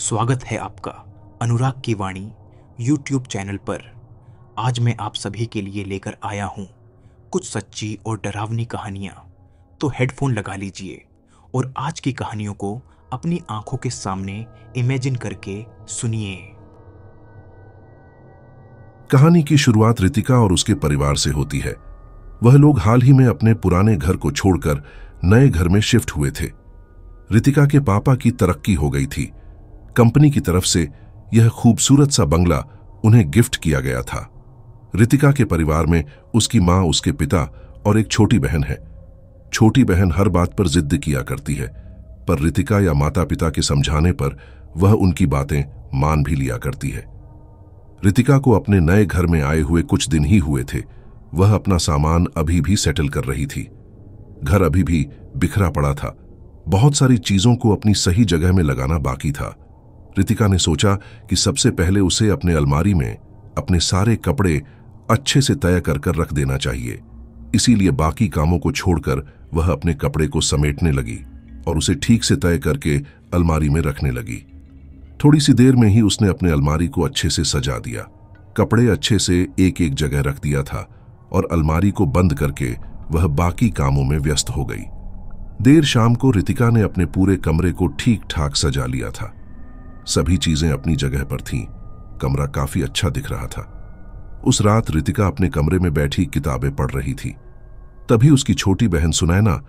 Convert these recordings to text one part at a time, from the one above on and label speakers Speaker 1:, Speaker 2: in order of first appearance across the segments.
Speaker 1: स्वागत है आपका अनुराग की वाणी यूट्यूब चैनल पर। आज मैं आप सभी के लिए लेकर आया हूँ कुछ सच्ची और डरावनी कहानियाँ। तो हेडफोन लगा लीजिए और आज की कहानियों को अपनी आंखों के सामने इमेजिन करके सुनिए।
Speaker 2: कहानी की शुरुआत रितिका और उसके परिवार से होती है। वह लोग हाल ही में अपने पुराने घर को छोड़कर नए घर में शिफ्ट हुए थे। रितिका के पापा की तरक्की हो गई थी। कंपनी की तरफ से यह खूबसूरत सा बंगला उन्हें गिफ्ट किया गया था। रितिका के परिवार में उसकी मां, उसके पिता और एक छोटी बहन है। छोटी बहन हर बात पर जिद किया करती है, पर रितिका या माता पिता के समझाने पर वह उनकी बातें मान भी लिया करती है। रितिका को अपने नए घर में आए हुए कुछ दिन ही हुए थे। वह अपना सामान अभी भी सेटल कर रही थी। घर अभी भी बिखरा पड़ा था। बहुत सारी चीजों को अपनी सही जगह में लगाना बाकी था। रितिका ने सोचा कि सबसे पहले उसे अपने अलमारी में अपने सारे कपड़े अच्छे से तय कर रख देना चाहिए। इसीलिए बाकी कामों को छोड़कर वह अपने कपड़े को समेटने लगी और उसे ठीक से तय करके अलमारी में रखने लगी। थोड़ी सी देर में ही उसने अपने अलमारी को अच्छे से सजा दिया। कपड़े अच्छे से एक एक जगह रख दिया था और अलमारी को बंद करके वह बाकी कामों में व्यस्त हो गई। देर शाम को रितिका ने अपने पूरे कमरे को ठीक ठाक सजा लिया था। सभी चीजें अपनी जगह पर थीं। कमरा काफी अच्छा दिख रहा था। उस रात रितिका अपने कमरे में बैठी किताबें पढ़ रही थी। तभी उसकी छोटी बहन सुनैना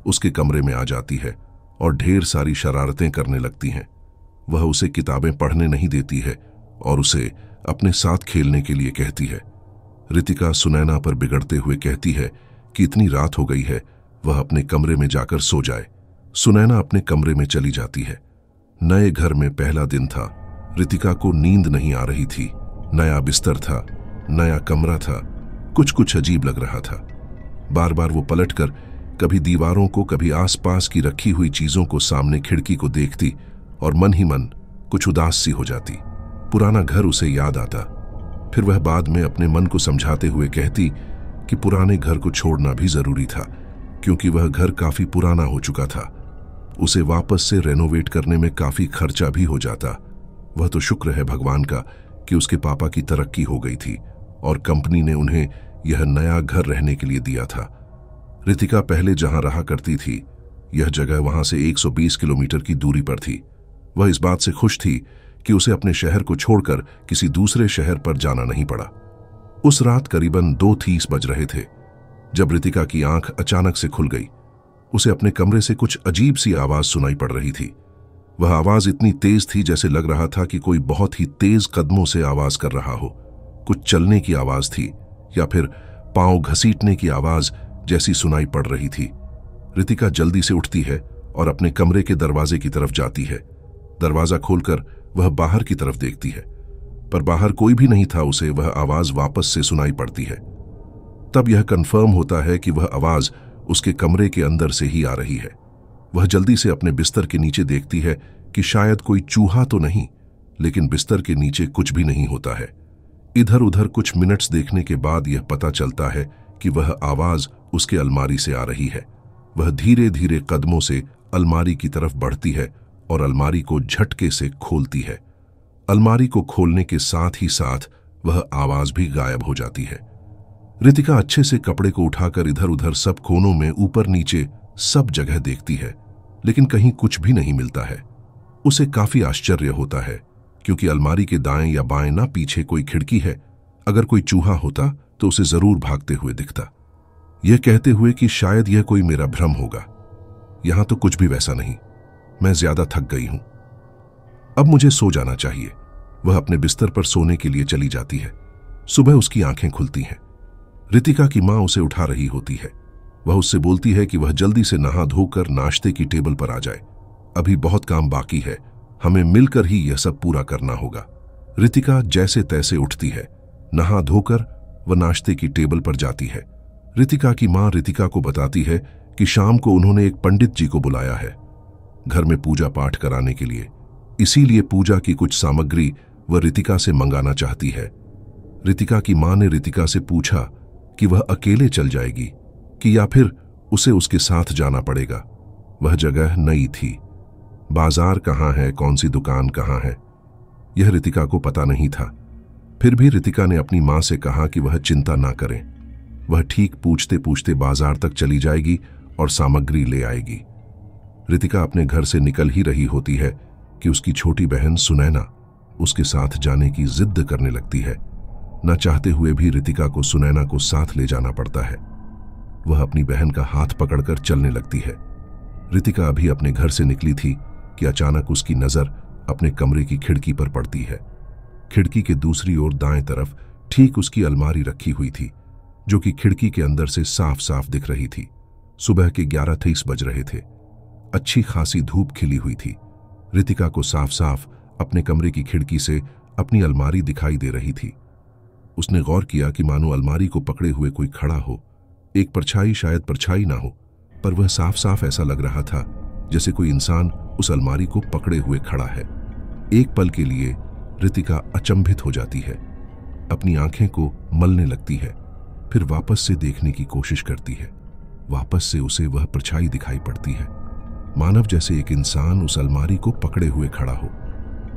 Speaker 2: उसके कमरे में आ जाती है और ढेर सारी शरारतें करने लगती हैं। वह उसे किताबें पढ़ने नहीं देती है और उसे अपने साथ खेलने के लिए कहती है। रितिका सुनैना पर बिगड़ते हुए कहती है कि इतनी रात हो गई है, वह अपने कमरे में जाकर सो जाए। सुनैना अपने कमरे में चली जाती है। नए घर में पहला दिन था। रितिका को नींद नहीं आ रही थी। नया बिस्तर था, नया कमरा था। कुछ अजीब लग रहा था। बार बार वो पलटकर कभी दीवारों को, कभी आसपास की रखी हुई चीजों को, सामने खिड़की को देखती और मन ही मन कुछ उदास सी हो जाती। पुराना घर उसे याद आता। फिर वह बाद में अपने मन को समझाते हुए कहती कि पुराने घर को छोड़ना भी जरूरी था, क्योंकि वह घर काफी पुराना हो चुका था। उसे वापस से रेनोवेट करने में काफी खर्चा भी हो जाता। वह तो शुक्र है भगवान का कि उसके पापा की तरक्की हो गई थी और कंपनी ने उन्हें यह नया घर रहने के लिए दिया था। रितिका पहले जहां रहा करती थी, यह जगह वहां से 120 किलोमीटर की दूरी पर थी। वह इस बात से खुश थी कि उसे अपने शहर को छोड़कर किसी दूसरे शहर पर जाना नहीं पड़ा। उस रात करीबन 2:30 बज रहे थे जब रितिका की आंख अचानक से खुल गई। उसे अपने कमरे से कुछ अजीब सी आवाज सुनाई पड़ रही थी। वह आवाज इतनी तेज थी जैसे लग रहा था कि कोई बहुत ही तेज कदमों से आवाज कर रहा हो। कुछ चलने की आवाज थी या फिर पांव घसीटने की आवाज जैसी सुनाई पड़ रही थी। रितिका जल्दी से उठती है और अपने कमरे के दरवाजे की तरफ जाती है। दरवाजा खोलकर वह बाहर की तरफ देखती है, पर बाहर कोई भी नहीं था। उसे वह आवाज वापस से सुनाई पड़ती है। तब यह कंफर्म होता है कि वह आवाज उसके कमरे के अंदर से ही आ रही है। वह जल्दी से अपने बिस्तर के नीचे देखती है कि शायद कोई चूहा तो नहीं, लेकिन बिस्तर के नीचे कुछ भी नहीं होता है। इधर उधर कुछ मिनट्स देखने के बाद यह पता चलता है कि वह आवाज उसके अलमारी से आ रही है। वह धीरे धीरे कदमों से अलमारी की तरफ बढ़ती है और अलमारी को झटके से खोलती है। अलमारी को खोलने के साथ ही साथ वह आवाज भी गायब हो जाती है। रितिका अच्छे से कपड़े को उठाकर इधर उधर सब कोनों में, ऊपर नीचे सब जगह देखती है, लेकिन कहीं कुछ भी नहीं मिलता है। उसे काफी आश्चर्य होता है, क्योंकि अलमारी के दाएं या बाएं ना पीछे कोई खिड़की है। अगर कोई चूहा होता तो उसे जरूर भागते हुए दिखता, यह कहते हुए कि शायद यह कोई मेरा भ्रम होगा। यहां तो कुछ भी वैसा नहीं। मैं ज्यादा थक गई हूं, अब मुझे सो जाना चाहिए। वह अपने बिस्तर पर सोने के लिए चली जाती है। सुबह उसकी आंखें खुलती हैं। रितिका की मां उसे उठा रही होती है। वह उससे बोलती है कि वह जल्दी से नहा धोकर नाश्ते की टेबल पर आ जाए। अभी बहुत काम बाकी है, हमें मिलकर ही यह सब पूरा करना होगा। रितिका जैसे तैसे उठती है, नहा धोकर वह नाश्ते की टेबल पर जाती है। रितिका की मां रितिका को बताती है कि शाम को उन्होंने एक पंडित जी को बुलाया है घर में पूजा पाठ कराने के लिए। इसीलिए पूजा की कुछ सामग्री वह रितिका से मंगाना चाहती है। रितिका की मां ने रितिका से पूछा कि वह अकेले चल जाएगी कि या फिर उसे उसके साथ जाना पड़ेगा। वह जगह नई थी। बाजार कहाँ है, कौन सी दुकान कहाँ है, यह रितिका को पता नहीं था। फिर भी रितिका ने अपनी माँ से कहा कि वह चिंता ना करें, वह ठीक पूछते पूछते बाजार तक चली जाएगी और सामग्री ले आएगी। रितिका अपने घर से निकल ही रही होती है कि उसकी छोटी बहन सुनैना उसके साथ जाने की जिद करने लगती है। न चाहते हुए भी रितिका को सुनैना को साथ ले जाना पड़ता है। वह अपनी बहन का हाथ पकड़कर चलने लगती है। रितिका अभी अपने घर से निकली थी कि अचानक उसकी नजर अपने कमरे की खिड़की पर पड़ती है। खिड़की के दूसरी ओर दाएं तरफ ठीक उसकी अलमारी रखी हुई थी, जो कि खिड़की के अंदर से साफ साफ दिख रही थी। सुबह के 11:30 बज रहे थे। अच्छी खासी धूप खिली हुई थी। रितिका को साफ साफ अपने कमरे की खिड़की से अपनी अलमारी दिखाई दे रही थी। उसने गौर किया कि मानो अलमारी को पकड़े हुए कोई खड़ा हो। एक परछाई शायद परछाई ना हो, पर वह साफ साफ ऐसा लग रहा था जैसे कोई इंसान उस अलमारी को पकड़े हुए खड़ा है। एक पल के लिए रितिका अचंभित हो जाती है, अपनी आंखें को मलने लगती है, फिर वापस से देखने की कोशिश करती है। वापस से उसे वह परछाई दिखाई पड़ती है, मानव जैसे एक इंसान उस अलमारी को पकड़े हुए खड़ा हो।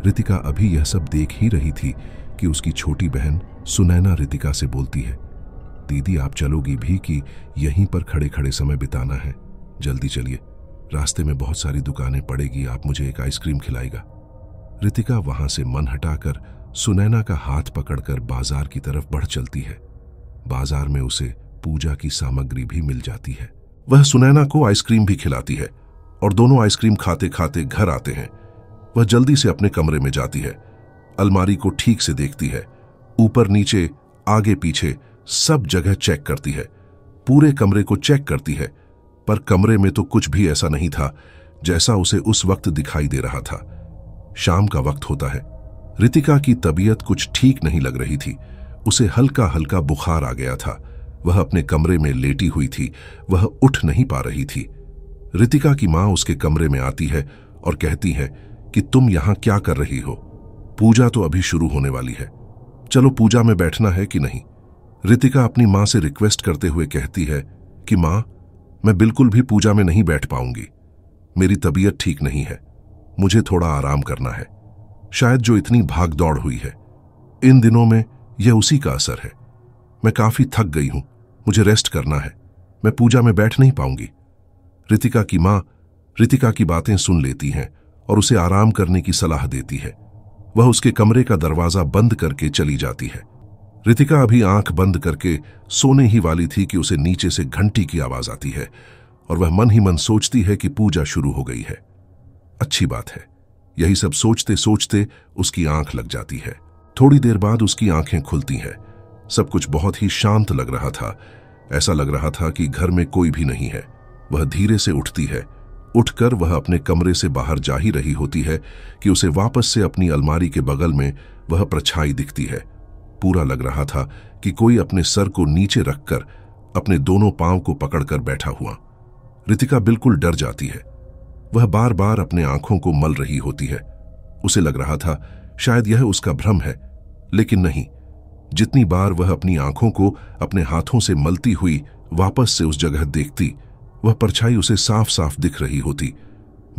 Speaker 2: रितिका अभी यह सब देख ही रही थी कि उसकी छोटी बहन सुनैना रितिका से बोलती है, दीदी आप चलोगी भी कि यहीं पर खड़े खड़े समय बिताना है? जल्दी चलिए, रास्ते में बहुत सारी दुकानें पड़ेगी, आप मुझे एक आइसक्रीम खिलाएगा। रितिका वहां से मन हटाकर सुनैना का हाथ पकड़कर बाजार की तरफ बढ़ चलती है। बाजार में उसे पूजा की सामग्री भी मिल जाती है। वह सुनैना को आइसक्रीम भी खिलाती है और दोनों आइसक्रीम खाते खाते घर आते हैं। वह जल्दी से अपने कमरे में जाती है, अलमारी को ठीक से देखती है, ऊपर नीचे आगे पीछे सब जगह चेक करती है, पूरे कमरे को चेक करती है, पर कमरे में तो कुछ भी ऐसा नहीं था जैसा उसे उस वक्त दिखाई दे रहा था। शाम का वक्त होता है। रितिका की तबीयत कुछ ठीक नहीं लग रही थी। उसे हल्का हल्का बुखार आ गया था। वह अपने कमरे में लेटी हुई थी, वह उठ नहीं पा रही थी। रितिका की मां उसके कमरे में आती है और कहती है कि तुम यहां क्या कर रही हो? पूजा तो अभी शुरू होने वाली है, चलो पूजा में बैठना है कि नहीं? रितिका अपनी मां से रिक्वेस्ट करते हुए कहती है कि मां, मैं बिल्कुल भी पूजा में नहीं बैठ पाऊंगी, मेरी तबीयत ठीक नहीं है, मुझे थोड़ा आराम करना है। शायद जो इतनी भाग दौड़ हुई है इन दिनों में, यह उसी का असर है। मैं काफी थक गई हूं, मुझे रेस्ट करना है, मैं पूजा में बैठ नहीं पाऊंगी। रितिका की मां रितिका की बातें सुन लेती हैं और उसे आराम करने की सलाह देती है। वह उसके कमरे का दरवाजा बंद करके चली जाती है। रितिका अभी आंख बंद करके सोने ही वाली थी कि उसे नीचे से घंटी की आवाज आती है और वह मन ही मन सोचती है कि पूजा शुरू हो गई है। अच्छी बात है। यही सब सोचते सोचते उसकी आंख लग जाती है। थोड़ी देर बाद उसकी आंखें खुलती हैं। सब कुछ बहुत ही शांत लग रहा था। ऐसा लग रहा था कि घर में कोई भी नहीं है। वह धीरे से उठती है। उठकर वह अपने कमरे से बाहर जा ही रही होती है कि उसे वापस से अपनी अलमारी के बगल में वह परछाई दिखती है। पूरा लग रहा था कि कोई अपने सर को नीचे रखकर अपने दोनों पांव को पकड़कर बैठा हुआ। रितिका बिल्कुल डर जाती है। वह बार बार अपने आंखों को मल रही होती है। उसे लग रहा था शायद यह उसका भ्रम है, लेकिन नहीं। जितनी बार वह अपनी आंखों को अपने हाथों से मलती हुई वापस से उस जगह देखती, वह परछाई उसे साफ साफ दिख रही होती।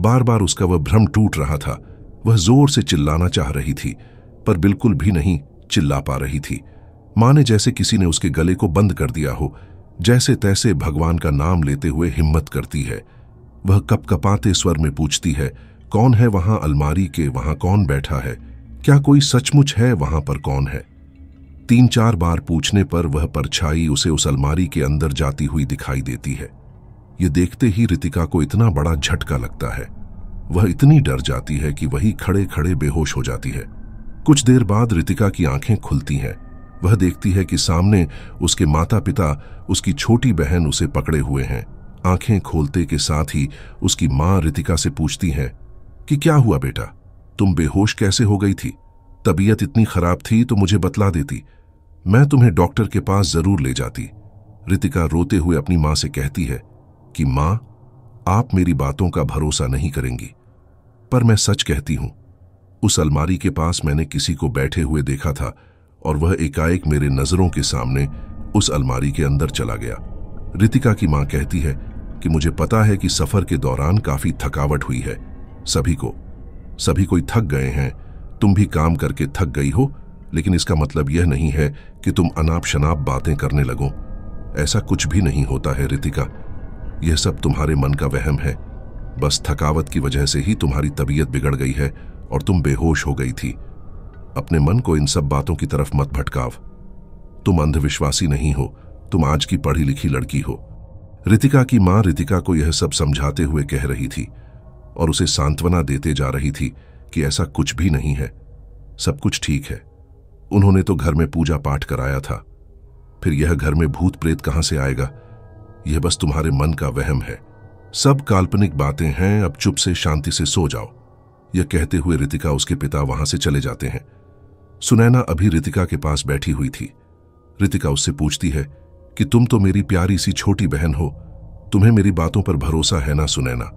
Speaker 2: बार बार उसका वह भ्रम टूट रहा था। वह जोर से चिल्लाना चाह रही थी, पर बिल्कुल भी नहीं चिल्ला पा रही थी। माने जैसे किसी ने उसके गले को बंद कर दिया हो। जैसे तैसे भगवान का नाम लेते हुए हिम्मत करती है। वह कपकपाते स्वर में पूछती है, कौन है वहां अलमारी के? वहां कौन बैठा है? क्या कोई सचमुच है? वहां पर कौन है? 3-4 बार पूछने पर वह परछाई उसे उस अलमारी के अंदर जाती हुई दिखाई देती है। ये देखते ही रितिका को इतना बड़ा झटका लगता है। वह इतनी डर जाती है कि वही खड़े खड़े बेहोश हो जाती है। कुछ देर बाद रितिका की आंखें खुलती हैं। वह देखती है कि सामने उसके माता पिता, उसकी छोटी बहन उसे पकड़े हुए हैं। आंखें खोलते के साथ ही उसकी मां रितिका से पूछती है कि क्या हुआ बेटा, तुम बेहोश कैसे हो गई थी? तबीयत इतनी खराब थी तो मुझे बतला देती, मैं तुम्हें डॉक्टर के पास जरूर ले जाती। रितिका रोते हुए अपनी मां से कहती है कि मां, आप मेरी बातों का भरोसा नहीं करेंगी, पर मैं सच कहती हूं। उस अलमारी के पास मैंने किसी को बैठे हुए देखा था और वह एकाएक मेरे नजरों के सामने उस अलमारी के अंदर चला गया। रितिका की मां कहती है कि मुझे पता है कि सफर के दौरान काफी थकावट हुई है, सभी कोई थक गए हैं। तुम भी काम करके थक गई हो, लेकिन इसका मतलब यह नहीं है कि तुम अनाप शनाप बातें करने लगो। ऐसा कुछ भी नहीं होता है रितिका, यह सब तुम्हारे मन का वहम है। बस थकावट की वजह से ही तुम्हारी तबीयत बिगड़ गई है और तुम बेहोश हो गई थी। अपने मन को इन सब बातों की तरफ मत भटकाव। तुम अंधविश्वासी नहीं हो, तुम आज की पढ़ी लिखी लड़की हो। रितिका की मां रितिका को यह सब समझाते हुए कह रही थी और उसे सांत्वना देते जा रही थी कि ऐसा कुछ भी नहीं है, सब कुछ ठीक है। उन्होंने तो घर में पूजा पाठ कराया था, फिर यह घर में भूत प्रेत कहां से आएगा? यह बस तुम्हारे मन का वहम है, सब काल्पनिक बातें हैं। अब चुप से शांति से सो जाओ। यह कहते हुए रितिका उसके पिता वहां से चले जाते हैं। सुनैना अभी रितिका के पास बैठी हुई थी। रितिका उससे पूछती है कि तुम तो मेरी प्यारी सी छोटी बहन हो, तुम्हें मेरी बातों पर भरोसा है ना सुनैना?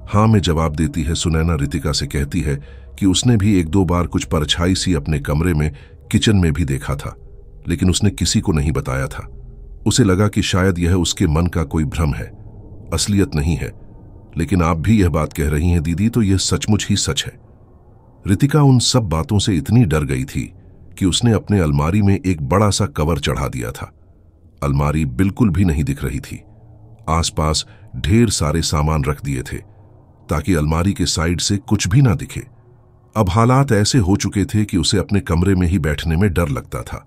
Speaker 2: हाँ में जवाब देती है सुनैना। रितिका से कहती है कि उसने भी एक दो बार कुछ परछाई सी अपने कमरे में, किचन में भी देखा था, लेकिन उसने किसी को नहीं बताया था। उसे लगा कि शायद यह उसके मन का कोई भ्रम है, असलियत नहीं है। लेकिन आप भी यह बात कह रही हैं दीदी, तो यह सचमुच ही सच है। रितिका उन सब बातों से इतनी डर गई थी कि उसने अपने अलमारी में एक बड़ा सा कवर चढ़ा दिया था। अलमारी बिल्कुल भी नहीं दिख रही थी। आसपास ढेर सारे सामान रख दिए थे ताकि अलमारी के साइड से कुछ भी ना दिखे। अब हालात ऐसे हो चुके थे कि उसे अपने कमरे में ही बैठने में डर लगता था।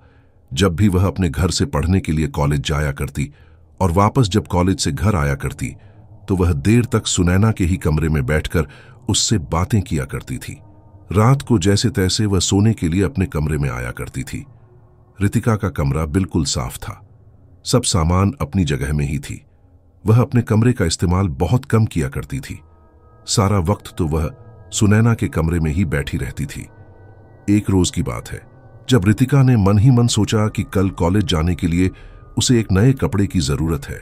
Speaker 2: जब भी वह अपने घर से पढ़ने के लिए कॉलेज जाया करती और वापस जब कॉलेज से घर आया करती, तो वह देर तक सुनैना के ही कमरे में बैठकर उससे बातें किया करती थी। रात को जैसे तैसे वह सोने के लिए अपने कमरे में आया करती थी। रितिका का कमरा बिल्कुल साफ था, सब सामान अपनी जगह में ही थी। वह अपने कमरे का इस्तेमाल बहुत कम किया करती थी। सारा वक्त तो वह सुनैना के कमरे में ही बैठी रहती थी। एक रोज की बात है, जब रितिका ने मन ही मन सोचा कि कल कॉलेज जाने के लिए उसे एक नए कपड़े की जरूरत है,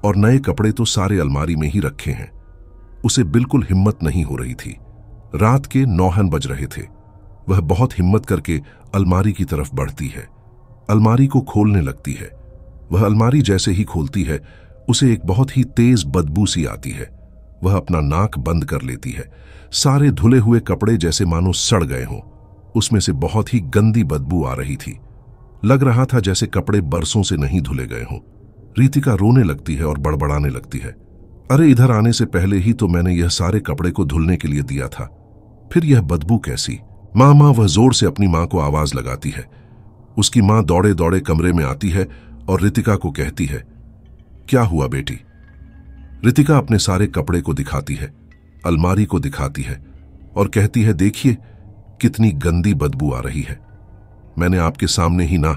Speaker 2: और नए कपड़े तो सारे अलमारी में ही रखे हैं। उसे बिल्कुल हिम्मत नहीं हो रही थी। रात के 9 बज रहे थे। वह बहुत हिम्मत करके अलमारी की तरफ बढ़ती है, अलमारी को खोलने लगती है। वह अलमारी जैसे ही खोलती है, उसे एक बहुत ही तेज बदबू सी आती है। वह अपना नाक बंद कर लेती है। सारे धुले हुए कपड़े जैसे मानो सड़ गए हों। उसमें से बहुत ही गंदी बदबू आ रही थी। लग रहा था जैसे कपड़े बरसों से नहीं धुले गए हों। रितिका रोने लगती है और बड़बड़ाने लगती है, अरे इधर आने से पहले ही तो मैंने यह सारे कपड़े को धुलने के लिए दिया था, फिर यह बदबू कैसी? माँ माँ, वह जोर से अपनी माँ को आवाज लगाती है। उसकी माँ दौड़े दौड़े कमरे में आती है और रितिका को कहती है, क्या हुआ बेटी? रितिका अपने सारे कपड़े को दिखाती है, अलमारी को दिखाती है और कहती है, देखिए कितनी गंदी बदबू आ रही है। मैंने आपके सामने ही ना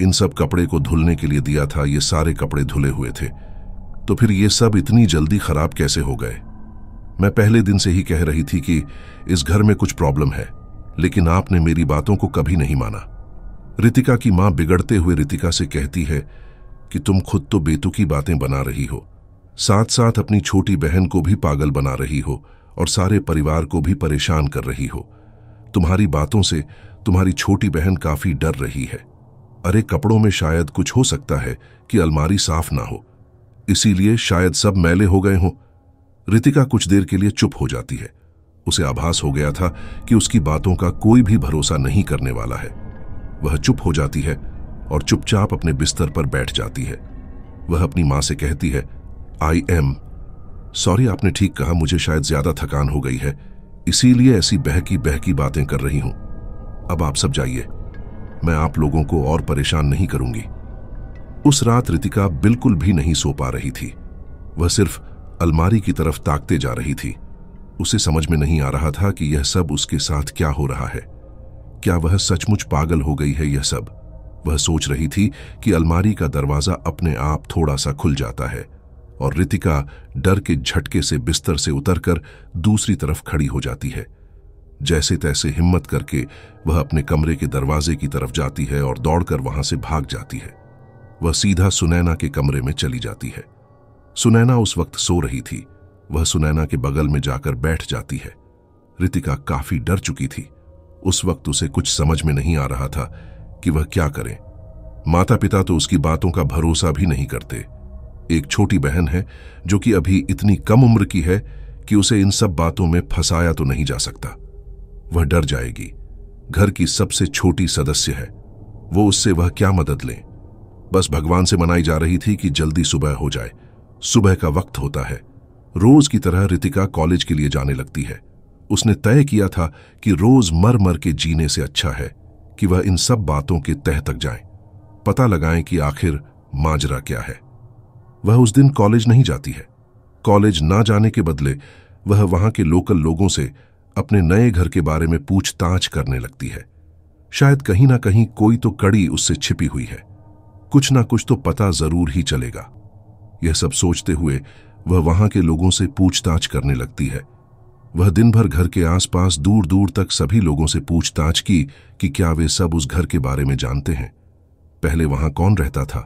Speaker 2: इन सब कपड़े को धुलने के लिए दिया था। ये सारे कपड़े धुले हुए थे, तो फिर ये सब इतनी जल्दी खराब कैसे हो गए? मैं पहले दिन से ही कह रही थी कि इस घर में कुछ प्रॉब्लम है, लेकिन आपने मेरी बातों को कभी नहीं माना। रितिका की मां बिगड़ते हुए रितिका से कहती है कि तुम खुद तो बेतुकी बातें बना रही हो, साथ साथ अपनी छोटी बहन को भी पागल बना रही हो और सारे परिवार को भी परेशान कर रही हो। तुम्हारी बातों से तुम्हारी छोटी बहन काफी डर रही है। अरे कपड़ों में शायद कुछ हो सकता है कि अलमारी साफ ना हो, इसीलिए शायद सब मैले हो गए हों। रितिका कुछ देर के लिए चुप हो जाती है। उसे आभास हो गया था कि उसकी बातों का कोई भी भरोसा नहीं करने वाला है। वह चुप हो जाती है और चुपचाप अपने बिस्तर पर बैठ जाती है। वह अपनी मां से कहती है, आई एम सॉरी, आपने ठीक कहा, मुझे शायद ज्यादा थकान हो गई है, इसीलिए ऐसी बहकी बहकी बातें कर रही हूं। अब आप सब जाइए, मैं आप लोगों को और परेशान नहीं करूंगी। उस रात रितिका बिल्कुल भी नहीं सो पा रही थी। वह सिर्फ अलमारी की तरफ ताकते जा रही थी। उसे समझ में नहीं आ रहा था कि यह सब उसके साथ क्या हो रहा है। क्या वह सचमुच पागल हो गई है यह सब? वह सोच रही थी कि अलमारी का दरवाजा अपने आप थोड़ा सा खुल जाता है और रितिका डर के झटके से बिस्तर से उतरकर दूसरी तरफ खड़ी हो जाती है। जैसे तैसे हिम्मत करके वह अपने कमरे के दरवाजे की तरफ जाती है और दौड़कर वहां से भाग जाती है। वह सीधा सुनैना के कमरे में चली जाती है। सुनैना उस वक्त सो रही थी। वह सुनैना के बगल में जाकर बैठ जाती है। रितिका काफी डर चुकी थी। उस वक्त उसे कुछ समझ में नहीं आ रहा था कि वह क्या करे। माता पिता तो उसकी बातों का भरोसा भी नहीं करते। एक छोटी बहन है जो कि अभी इतनी कम उम्र की है कि उसे इन सब बातों में फंसाया तो नहीं जा सकता। वह डर जाएगी। घर की सबसे छोटी सदस्य है, वो उससे वह क्या मदद लें। बस भगवान से मनाई जा रही थी कि जल्दी सुबह हो जाए। सुबह का वक्त होता है। रोज की तरह रितिका कॉलेज के लिए जाने लगती है। उसने तय किया था कि रोज मर मर के जीने से अच्छा है कि वह इन सब बातों के तह तक जाए, पता लगाएं कि आखिर माजरा क्या है। वह उस दिन कॉलेज नहीं जाती है। कॉलेज ना जाने के बदले वह वहां के लोकल लोगों से अपने नए घर के बारे में पूछताछ करने लगती है। शायद कहीं ना कहीं कोई तो कड़ी उससे छिपी हुई है, कुछ ना कुछ तो पता जरूर ही चलेगा। यह सब सोचते हुए वह वहां के लोगों से पूछताछ करने लगती है। वह दिन भर घर के आसपास दूर दूर तक सभी लोगों से पूछताछ की कि क्या वे सब उस घर के बारे में जानते हैं, पहले वहां कौन रहता था,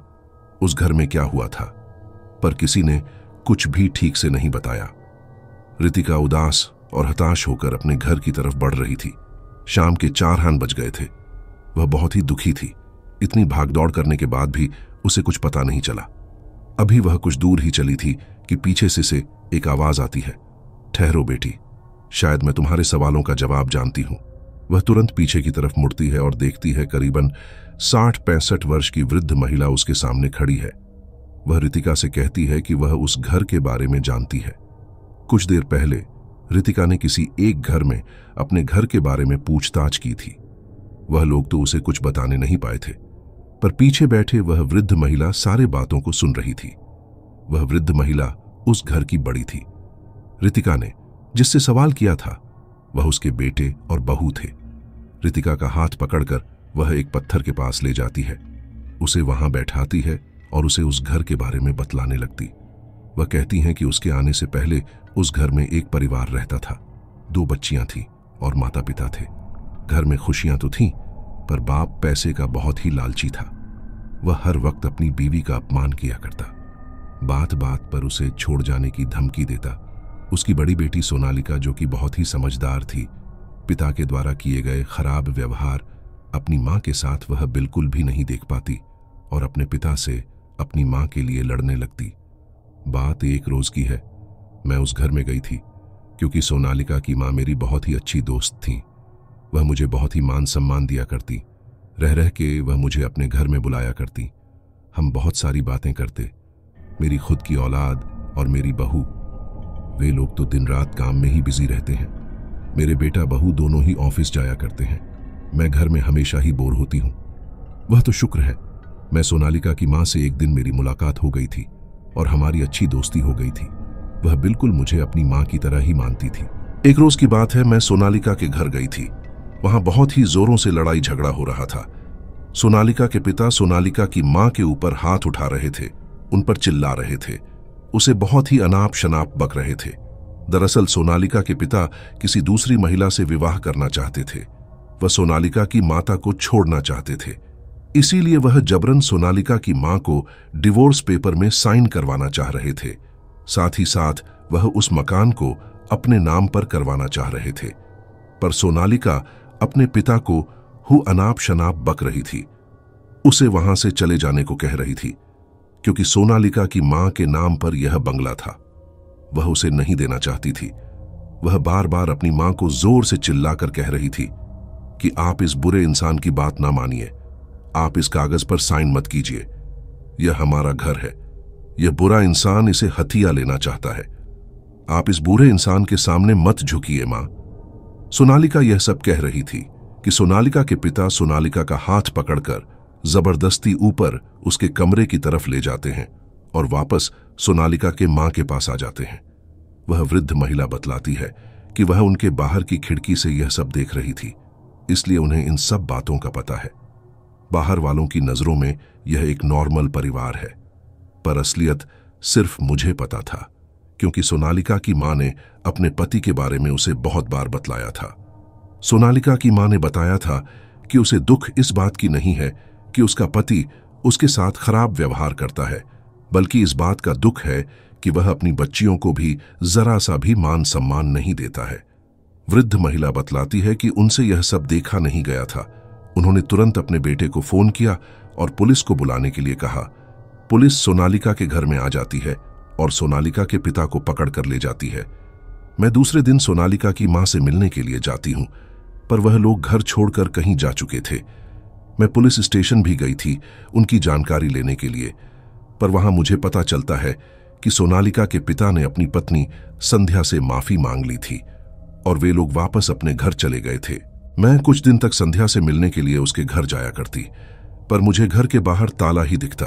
Speaker 2: उस घर में क्या हुआ था, पर किसी ने कुछ भी ठीक से नहीं बताया। रितिका उदास और हताश होकर अपने घर की तरफ बढ़ रही थी। शाम के 4 हान बज गए थे। वह बहुत ही दुखी थी। इतनी भागदौड़ करने के बाद भी उसे कुछ पता नहीं चला। अभी वह कुछ दूर ही चली थी कि पीछे से एक आवाज आती है, ठहरो बेटी, शायद मैं तुम्हारे सवालों का जवाब जानती हूं। वह तुरंत पीछे की तरफ मुड़ती है और देखती है करीबन 60-65 वर्ष की वृद्ध महिला उसके सामने खड़ी है। वह रितिका से कहती है कि वह उस घर के बारे में जानती है। कुछ देर पहले रितिका ने किसी एक घर में अपने घर के बारे में पूछताछ की थी। वह लोग तो उसे कुछ बताने नहीं पाए थे, पर पीछे बैठे वह वृद्ध महिला सारे बातों को सुन रही थी। वह वृद्ध महिला उस घर की बड़ी थी। रितिका ने जिससे सवाल किया था वह उसके बेटे और बहू थे। रितिका का हाथ पकड़कर वह एक पत्थर के पास ले जाती है, उसे वहां बैठाती है और उसे उस घर के बारे में बतलाने लगती। वह कहती हैं कि उसके आने से पहले उस घर में एक परिवार रहता था, 2 बच्चियां थीं और माता पिता थे। घर में खुशियां तो थीं, पर बाप पैसे का बहुत ही लालची था। वह हर वक्त अपनी बीवी का अपमान किया करता, बात बात पर उसे छोड़ जाने की धमकी देता। उसकी बड़ी बेटी सोनालिका, जो कि बहुत ही समझदार थी, पिता के द्वारा किए गए खराब व्यवहार अपनी मां के साथ वह बिल्कुल भी नहीं देख पाती और अपने पिता से अपनी मां के लिए लड़ने लगती। बात एक रोज की है। मैं उस घर में गई थी क्योंकि सोनालिका की मां मेरी बहुत ही अच्छी दोस्त थी। वह मुझे बहुत ही मान सम्मान दिया करती। रह रह के वह मुझे अपने घर में बुलाया करती। हम बहुत सारी बातें करते। मेरी खुद की औलाद और मेरी बहू, वे लोग तो दिन रात काम में ही बिजी रहते हैं। मेरे बेटा बहू दोनों ही ऑफिस जाया करते हैं। मैं घर में हमेशा ही बोर होती हूँ। वह तो शुक्र है मैं सोनालिका की मां से एक दिन मेरी मुलाकात हो गई थी और हमारी अच्छी दोस्ती हो गई थी। वह बिल्कुल मुझे अपनी मां की तरह ही मानती थी। एक रोज की बात है, मैं सोनालिका के घर गई थी। वहां बहुत ही जोरों से लड़ाई झगड़ा हो रहा था। सोनालिका के पिता सोनालिका की मां के ऊपर हाथ उठा रहे थे, उन पर चिल्ला रहे थे, उसे बहुत ही अनाप शनाप बक रहे थे। दरअसल सोनालिका के पिता किसी दूसरी महिला से विवाह करना चाहते थे। वह सोनालिका की माता को छोड़ना चाहते थे, इसीलिए वह जबरन सोनालिका की मां को डिवोर्स पेपर में साइन करवाना चाह रहे थे। साथ ही साथ वह उस मकान को अपने नाम पर करवाना चाह रहे थे। पर सोनालिका अपने पिता को अनाप शनाप बक रही थी, उसे वहां से चले जाने को कह रही थी, क्योंकि सोनालिका की मां के नाम पर यह बंगला था। वह उसे नहीं देना चाहती थी। वह बार बार अपनी मां को जोर से चिल्लाकर कह रही थी कि आप इस बुरे इंसान की बात ना मानिए, आप इस कागज पर साइन मत कीजिए, यह हमारा घर है, यह बुरा इंसान इसे हथिया लेना चाहता है, आप इस बुरे इंसान के सामने मत झुकिए मां। सोनालिका यह सब कह रही थी कि सोनालिका के पिता सोनालिका का हाथ पकड़कर जबरदस्ती ऊपर उसके कमरे की तरफ ले जाते हैं और वापस सोनालिका के मां के पास आ जाते हैं। वह वृद्ध महिला बतलाती है कि वह उनके बाहर की खिड़की से यह सब देख रही थी, इसलिए उन्हें इन सब बातों का पता है। बाहर वालों की नजरों में यह एक नॉर्मल परिवार है, पर असलियत सिर्फ मुझे पता था, क्योंकि सोनालिका की मां ने अपने पति के बारे में उसे बहुत बार बतलाया था। सोनालिका की मां ने बताया था कि उसे दुख इस बात की नहीं है कि उसका पति उसके साथ खराब व्यवहार करता है, बल्कि इस बात का दुख है कि वह अपनी बच्चियों को भी जरा सा भी मान सम्मान नहीं देता है। वृद्ध महिला बतलाती है कि उनसे यह सब देखा नहीं गया था। उन्होंने तुरंत अपने बेटे को फोन किया और पुलिस को बुलाने के लिए कहा। पुलिस सोनालिका के घर में आ जाती है और सोनालिका के पिता को पकड़ कर ले जाती है। मैं दूसरे दिन सोनालिका की मां से मिलने के लिए जाती हूं, पर वह लोग घर छोड़कर कहीं जा चुके थे। मैं पुलिस स्टेशन भी गई थी उनकी जानकारी लेने के लिए, पर वहां मुझे पता चलता है कि सोनालिका के पिता ने अपनी पत्नी संध्या से माफी मांग ली थी और वे लोग वापस अपने घर चले गए थे। मैं कुछ दिन तक संध्या से मिलने के लिए उसके घर जाया करती, पर मुझे घर के बाहर ताला ही दिखता।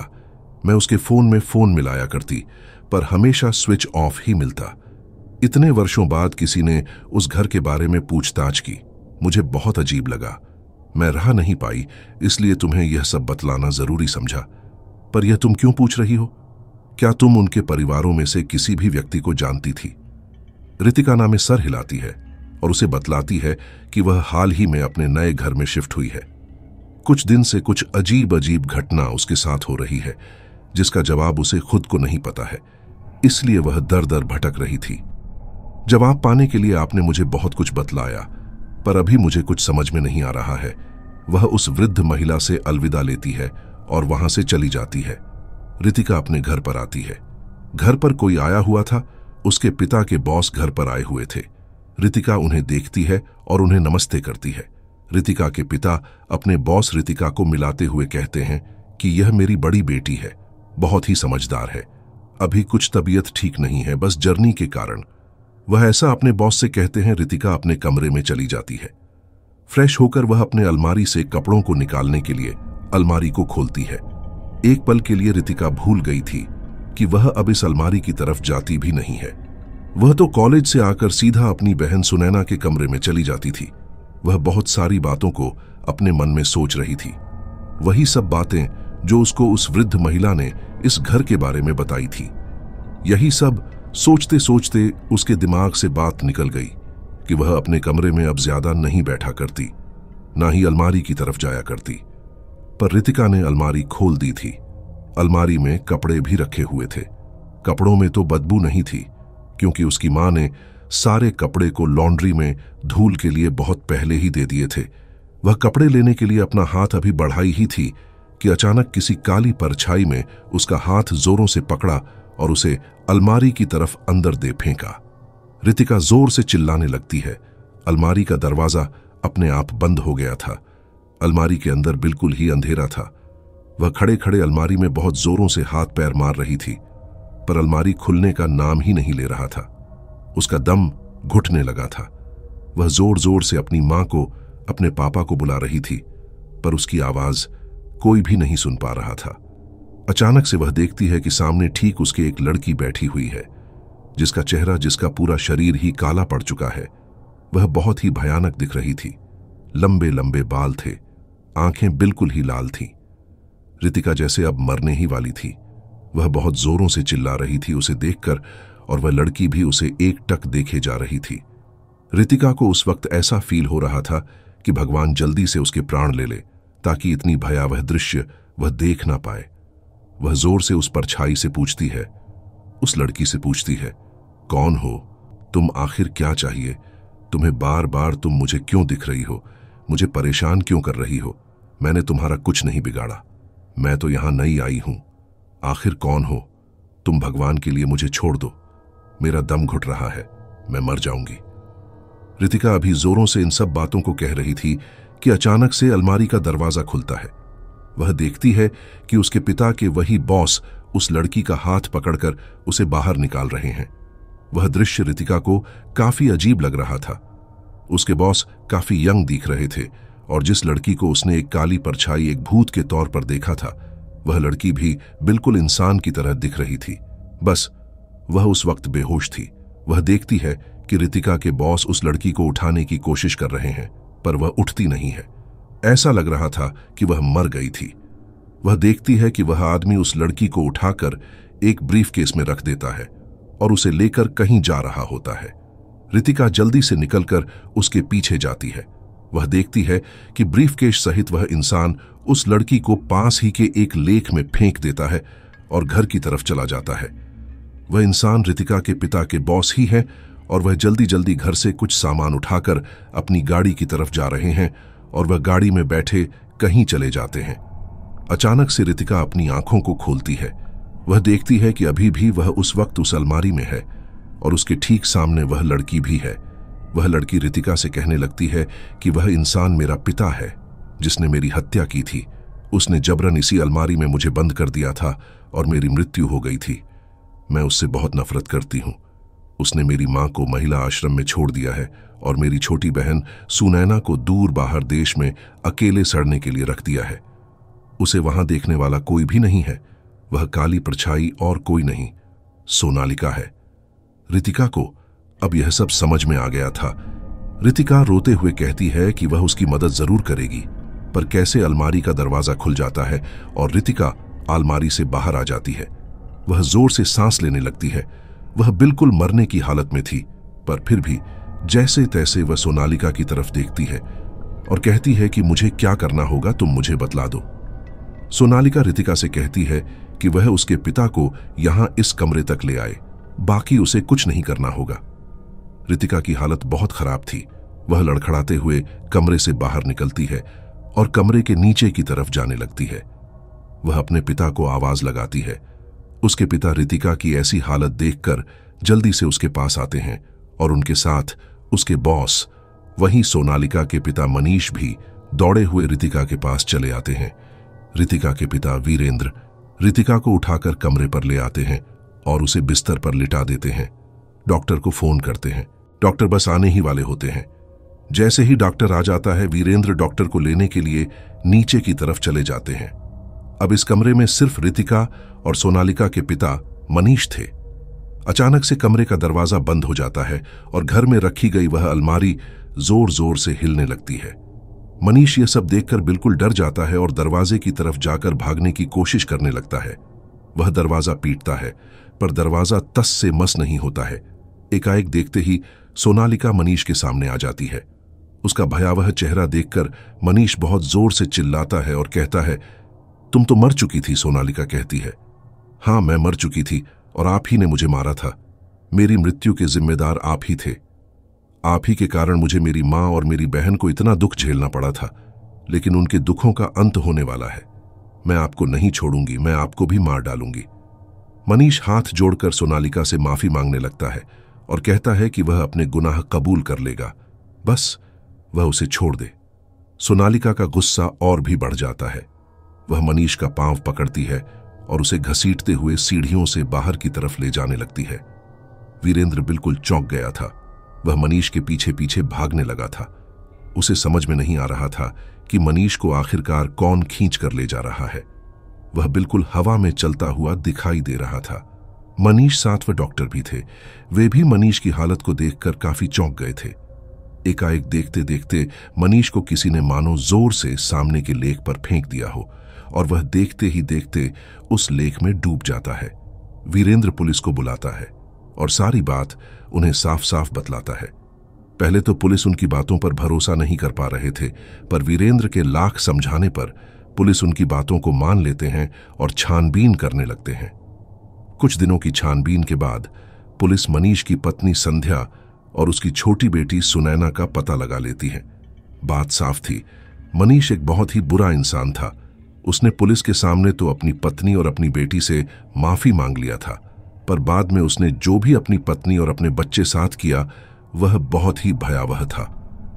Speaker 2: मैं उसके फोन में फोन मिलाया करती, पर हमेशा स्विच ऑफ ही मिलता। इतने वर्षों बाद किसी ने उस घर के बारे में पूछताछ की। मुझे बहुत अजीब लगा। मैं रह नहीं पाई, इसलिए तुम्हें यह सब बतलाना जरूरी समझा। पर यह तुम क्यों पूछ रही हो? क्या तुम उनके परिवारों में से किसी भी व्यक्ति को जानती थी? रितिका नामे सर हिलाती है और उसे बतलाती है कि वह हाल ही में अपने नए घर में शिफ्ट हुई है। कुछ दिन से कुछ अजीब अजीब घटना उसके साथ हो रही है, जिसका जवाब उसे खुद को नहीं पता है, इसलिए वह दर दर भटक रही थी। जवाब पाने के लिए आपने मुझे बहुत कुछ बतलाया, पर अभी मुझे कुछ समझ में नहीं आ रहा है। वह उस वृद्ध महिला से अलविदा लेती है और वहां से चली जाती है। रितिका अपने घर पर आती है। घर पर कोई आया हुआ था। उसके पिता के बॉस घर पर आए हुए थे। रितिका उन्हें देखती है और उन्हें नमस्ते करती है। रितिका के पिता अपने बॉस रितिका को मिलाते हुए कहते हैं कि यह मेरी बड़ी बेटी है, बहुत ही समझदार है। अभी कुछ तबीयत ठीक नहीं है, बस जर्नी के कारण। वह ऐसा अपने बॉस से कहते हैं। रितिका अपने कमरे में चली जाती है। फ्रेश होकर वह अपने अलमारी से कपड़ों को निकालने के लिए अलमारी को खोलती है। एक पल के लिए रितिका भूल गई थी कि वह अब इस अलमारी की तरफ जाती भी नहीं है। वह तो कॉलेज से आकर सीधा अपनी बहन सुनैना के कमरे में चली जाती थी। वह बहुत सारी बातों को अपने मन में सोच रही थी, वही सब बातें जो उसको उस वृद्ध महिला ने इस घर के बारे में बताई थी। यही सब सोचते सोचते उसके दिमाग से बात निकल गई कि वह अपने कमरे में अब ज्यादा नहीं बैठा करती, ना ही अलमारी की तरफ जाया करती। पर रितिका ने अलमारी खोल दी थी। अलमारी में कपड़े भी रखे हुए थे। कपड़ों में तो बदबू नहीं थी, क्योंकि उसकी मां ने सारे कपड़े को लॉन्ड्री में धूल के लिए बहुत पहले ही दे दिए थे। वह कपड़े लेने के लिए अपना हाथ अभी बढ़ाई ही थी कि अचानक किसी काली परछाई में उसका हाथ जोरों से पकड़ा और उसे अलमारी की तरफ अंदर दे फेंका। रितिका जोर से चिल्लाने लगती है। अलमारी का दरवाजा अपने आप बंद हो गया था। अलमारी के अंदर बिल्कुल ही अंधेरा था। वह खड़े खड़े अलमारी में बहुत जोरों से हाथ पैर मार रही थी, पर अलमारी खुलने का नाम ही नहीं ले रहा था। उसका दम घुटने लगा था। वह जोर जोर से अपनी मां को, अपने पापा को बुला रही थी, पर उसकी आवाज कोई भी नहीं सुन पा रहा था। अचानक से वह देखती है कि सामने ठीक उसके एक लड़की बैठी हुई है, जिसका चेहरा, जिसका पूरा शरीर ही काला पड़ चुका है। वह बहुत ही भयानक दिख रही थी। लंबे लंबे बाल थे, आंखें बिल्कुल ही लाल थीं। रितिका जैसे अब मरने ही वाली थी। वह बहुत जोरों से चिल्ला रही थी उसे देखकर, और वह लड़की भी उसे एकटक देखे जा रही थी। रितिका को उस वक्त ऐसा फील हो रहा था कि भगवान जल्दी से उसके प्राण ले ले, ताकि इतनी भयावह दृश्य वह देख ना पाए। वह जोर से उस परछाई से पूछती है, उस लड़की से पूछती है, कौन हो तुम? आखिर क्या चाहिए तुम्हें? बार बार तुम मुझे क्यों दिख रही हो? मुझे परेशान क्यों कर रही हो? मैंने तुम्हारा कुछ नहीं बिगाड़ा। मैं तो यहां नई आई हूं। आखिर कौन हो तुम? भगवान के लिए मुझे छोड़ दो। मेरा दम घुट रहा है, मैं मर जाऊंगी। रितिका अभी जोरों से इन सब बातों को कह रही थी कि अचानक से अलमारी का दरवाजा खुलता है। वह देखती है कि उसके पिता के वही बॉस उस लड़की का हाथ पकड़कर उसे बाहर निकाल रहे हैं। वह दृश्य रितिका को काफी अजीब लग रहा था। उसके बॉस काफी यंग दिख रहे थे, और जिस लड़की को उसने एक काली परछाई, एक भूत के तौर पर देखा था, वह लड़की भी बिल्कुल इंसान की तरह दिख रही थी। बस वह उस वक्त बेहोश थी। वह देखती है कि रितिका के बॉस उस लड़की को उठाने की कोशिश कर रहे हैं, पर वह उठती नहीं है। ऐसा लग रहा था कि वह मर गई थी। वह देखती है कि वह आदमी उस लड़की को उठाकर एक ब्रीफकेस में रख देता है और उसे लेकर कहीं जा रहा होता है। रितिका जल्दी से निकलकर उसके पीछे जाती है। वह देखती है कि ब्रीफकेस सहित वह इंसान उस लड़की को पास ही के एक लेक में फेंक देता है और घर की तरफ चला जाता है। वह इंसान रितिका के पिता के बॉस ही है, और वह जल्दी जल्दी घर से कुछ सामान उठाकर अपनी गाड़ी की तरफ जा रहे हैं, और वह गाड़ी में बैठे कहीं चले जाते हैं। अचानक से रितिका अपनी आंखों को खोलती है। वह देखती है कि अभी भी वह उस वक्त उस अलमारी में है, और उसके ठीक सामने वह लड़की भी है। वह लड़की रितिका से कहने लगती है कि वह इंसान मेरा पिता है जिसने मेरी हत्या की थी। उसने जबरन इसी अलमारी में मुझे बंद कर दिया था और मेरी मृत्यु हो गई थी। मैं उससे बहुत नफरत करती हूँ। उसने मेरी माँ को महिला आश्रम में छोड़ दिया है और मेरी छोटी बहन सुनैना को दूर बाहर देश में अकेले सड़ने के लिए रख दिया है। उसे वहां देखने वाला कोई भी नहीं है। वह काली परछाई और कोई नहीं, सोनालिका है। रितिका को अब यह सब समझ में आ गया था। रितिका रोते हुए कहती है कि वह उसकी मदद जरूर करेगी, पर कैसे अलमारी का दरवाजा खुल जाता है और रितिका अलमारी से बाहर आ जाती है। वह जोर से सांस लेने लगती है। वह बिल्कुल मरने की हालत में थी, पर फिर भी जैसे तैसे वह सोनालिका की तरफ देखती है और कहती है कि मुझे क्या करना होगा तुम मुझे बतला दो। सोनालिका रितिका से कहती है कि वह उसके पिता को यहां इस कमरे तक ले आए, बाकी उसे कुछ नहीं करना होगा। रितिका की हालत बहुत खराब थी। वह लड़खड़ाते हुए कमरे से बाहर निकलती है और कमरे के नीचे की तरफ जाने लगती है। वह अपने पिता को आवाज लगाती है। उसके पिता रितिका की ऐसी हालत देखकर जल्दी से उसके पास आते हैं और उनके साथ उसके बॉस, वहीं सोनालिका के पिता मनीष भी दौड़े हुए रितिका के पास चले आते हैं। रितिका के पिता वीरेंद्र रितिका को उठाकर कमरे पर ले आते हैं और उसे बिस्तर पर लिटा देते हैं। डॉक्टर को फोन करते हैं। डॉक्टर बस आने ही वाले होते हैं। जैसे ही डॉक्टर आ जाता है, वीरेंद्र डॉक्टर को लेने के लिए नीचे की तरफ चले जाते हैं। अब इस कमरे में सिर्फ रितिका और सोनालिका के पिता मनीष थे। अचानक से कमरे का दरवाजा बंद हो जाता है और घर में रखी गई वह अलमारी जोर जोर से हिलने लगती है। मनीष यह सब देखकर बिल्कुल डर जाता है और दरवाजे की तरफ जाकर भागने की कोशिश करने लगता है। वह दरवाजा पीटता है, पर दरवाजा तस से मस नहीं होता है। एकाएक देखते ही सोनालिका मनीष के सामने आ जाती है। उसका भयावह चेहरा देखकर मनीष बहुत जोर से चिल्लाता है और कहता है, तुम तो मर चुकी थी। सोनालिका कहती है, हाँ मैं मर चुकी थी और आप ही ने मुझे मारा था। मेरी मृत्यु के जिम्मेदार आप ही थे। आप ही के कारण मुझे मेरी माँ और मेरी बहन को इतना दुख झेलना पड़ा था, लेकिन उनके दुखों का अंत होने वाला है। मैं आपको नहीं छोड़ूंगी, मैं आपको भी मार डालूंगी। मनीष हाथ जोड़कर सोनालिका से माफी मांगने लगता है और कहता है कि वह अपने गुनाह कबूल कर लेगा, बस वह उसे छोड़ दे। सोनालिका का गुस्सा और भी बढ़ जाता है। वह मनीष का पांव पकड़ती है और उसे घसीटते हुए सीढ़ियों से बाहर की तरफ ले जाने लगती है। वीरेंद्र बिल्कुल चौंक गया था। वह मनीष के पीछे पीछे भागने लगा था। उसे समझ में नहीं आ रहा था कि मनीष को आखिरकार कौन खींच कर ले जा रहा है। वह बिल्कुल हवा में चलता हुआ दिखाई दे रहा था। मनीष साथ वह डॉक्टर भी थे। वे भी मनीष की हालत को देखकर काफी चौंक गए थे। एकाएक देखते देखते मनीष को किसी ने मानो जोर से सामने के लेक पर फेंक दिया हो और वह देखते ही देखते उस लेक में डूब जाता है। वीरेंद्र पुलिस को बुलाता है और सारी बात उन्हें साफ साफ बतलाता है। पहले तो पुलिस उनकी बातों पर भरोसा नहीं कर पा रहे थे, पर वीरेंद्र के लाख समझाने पर पुलिस उनकी बातों को मान लेते हैं और छानबीन करने लगते हैं। कुछ दिनों की छानबीन के बाद पुलिस मनीष की पत्नी संध्या और उसकी छोटी बेटी सुनैना का पता लगा लेती है। बात साफ थी, मनीष एक बहुत ही बुरा इंसान था। उसने पुलिस के सामने तो अपनी पत्नी और अपनी बेटी से माफी मांग लिया था, पर बाद में उसने जो भी अपनी पत्नी और अपने बच्चे साथ किया वह बहुत ही भयावह था।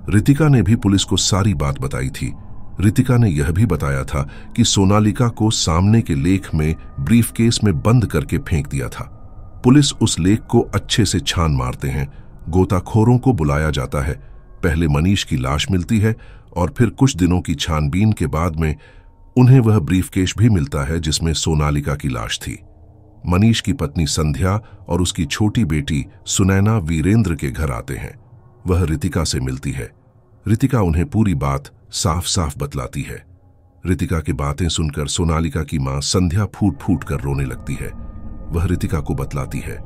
Speaker 2: रितिका ने भी पुलिस को सारी बात बताई थी। रितिका ने यह भी बताया था कि सोनालिका को सामने के लेक में ब्रीफकेस में बंद करके फेंक दिया था। पुलिस उस लेक को अच्छे से छान मारते हैं। गोताखोरों को बुलाया जाता है। पहले मनीष की लाश मिलती है और फिर कुछ दिनों की छानबीन के बाद में उन्हें वह ब्रीफकेस भी मिलता है जिसमें सोनालिका की लाश थी। मनीष की पत्नी संध्या और उसकी छोटी बेटी सुनैना वीरेंद्र के घर आते हैं। वह रितिका से मिलती है। रितिका उन्हें पूरी बात साफ साफ बतलाती है। रितिका की बातें सुनकर सोनालिका की मां संध्या फूट फूट कर रोने लगती है। वह रितिका को बतलाती है,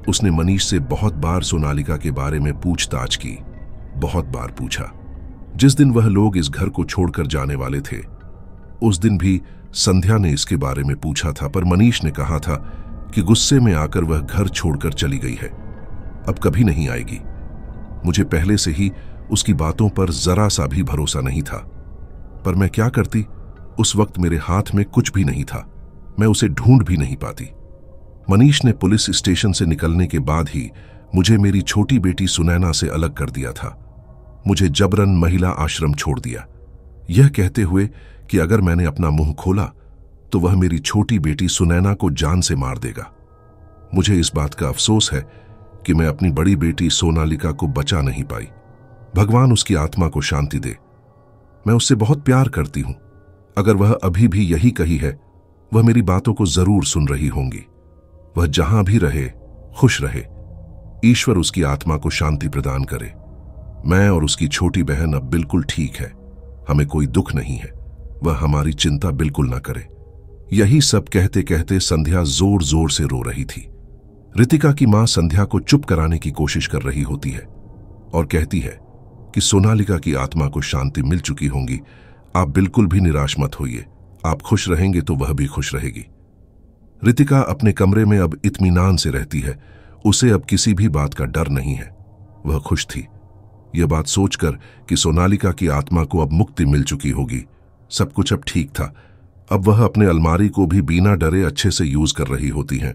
Speaker 2: उसने मनीष से बहुत बार सोनालिका के बारे में पूछताछ की, बहुत बार पूछा। जिस दिन वह लोग इस घर को छोड़कर जाने वाले थे, उस दिन भी संध्या ने इसके बारे में पूछा था, पर मनीष ने कहा था कि गुस्से में आकर वह घर छोड़कर चली गई है, अब कभी नहीं आएगी। मुझे पहले से ही उसकी बातों पर जरा सा भी भरोसा नहीं था, पर मैं क्या करती, उस वक्त मेरे हाथ में कुछ भी नहीं था, मैं उसे ढूंढ भी नहीं पाती। मनीष ने पुलिस स्टेशन से निकलने के बाद ही मुझे मेरी छोटी बेटी सुनैना से अलग कर दिया था। मुझे जबरन महिला आश्रम छोड़ दिया, यह कहते हुए कि अगर मैंने अपना मुंह खोला तो वह मेरी छोटी बेटी सुनैना को जान से मार देगा। मुझे इस बात का अफसोस है कि मैं अपनी बड़ी बेटी सोनालिका को बचा नहीं पाई। भगवान उसकी आत्मा को शांति दे। मैं उससे बहुत प्यार करती हूं। अगर वह अभी भी यही कही है, वह मेरी बातों को जरूर सुन रही होंगी। वह जहां भी रहे खुश रहे। ईश्वर उसकी आत्मा को शांति प्रदान करे। मैं और उसकी छोटी बहन अब बिल्कुल ठीक है। हमें कोई दुख नहीं है। वह हमारी चिंता बिल्कुल न करे। यही सब कहते कहते संध्या जोर जोर से रो रही थी। रितिका की मां संध्या को चुप कराने की कोशिश कर रही होती है और कहती है कि सोनालिका की आत्मा को शांति मिल चुकी होगी। आप बिल्कुल भी निराश मत होइए। आप खुश रहेंगे तो वह भी खुश रहेगी। रितिका अपने कमरे में अब इत्मीनान से रहती है। उसे अब किसी भी बात का डर नहीं है। वह खुश थी यह बात सोचकर कि सोनालिका की आत्मा को अब मुक्ति मिल चुकी होगी। सब कुछ अब ठीक था। अब वह अपने अलमारी को भी बिना डरे अच्छे से यूज कर रही होती हैं।